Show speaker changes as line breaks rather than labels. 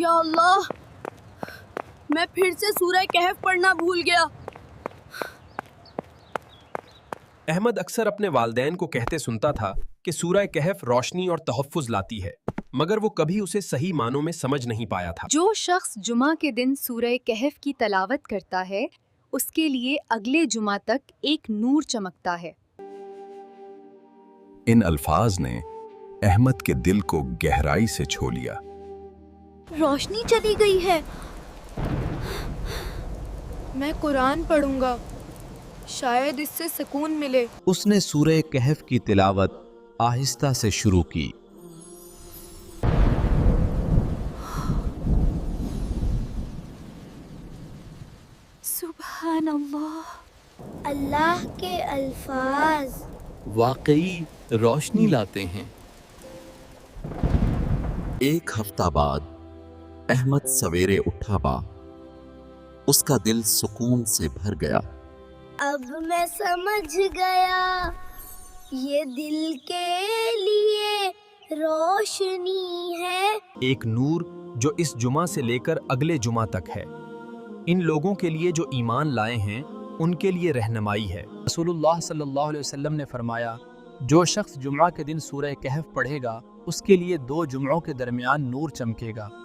یا اللہ، میں پھر سے سورہ کہف پڑھنا بھول گیا۔
احمد اکثر اپنے والدین کو کہتے سنتا تھا کہ سورہ کہف روشنی اور تحفظ لاتی ہے، مگر وہ کبھی اسے صحیح معنوں میں سمجھ نہیں پایا تھا۔
جو شخص جمعہ کے دن سورہ کہف کی تلاوت کرتا ہے اس کے لیے اگلے جمعہ تک ایک نور چمکتا ہے۔
ان الفاظ نے احمد کے دل کو گہرائی سے چھو لیا۔
روشنی چلی گئی ہے۔ میں قرآن پڑھوں گا، شاید اس سے سکون ملے۔
اس نے سورہ کہف کی تلاوت آہستہ سے شروع کی۔
سبحان اللہ، اللہ کے الفاظ
واقعی روشنی لاتے ہیں۔
ایک ہفتہ بعد احمد سویرے اٹھا با، اس کا دل سکون سے بھر گیا۔
اب میں سمجھ گیا، یہ دل کے لیے روشنی ہے۔
ایک نور جو اس جمعہ سے لے کر اگلے جمعہ تک ہے، ان لوگوں کے لیے جو ایمان لائے ہیں ان کے لیے رہنمائی ہے۔
رسول اللہ صلی اللہ علیہ وسلم نے فرمایا، جو شخص جمعہ کے دن سورہ کہف پڑھے گا اس کے لیے 2 جمعوں کے درمیان نور چمکے گا۔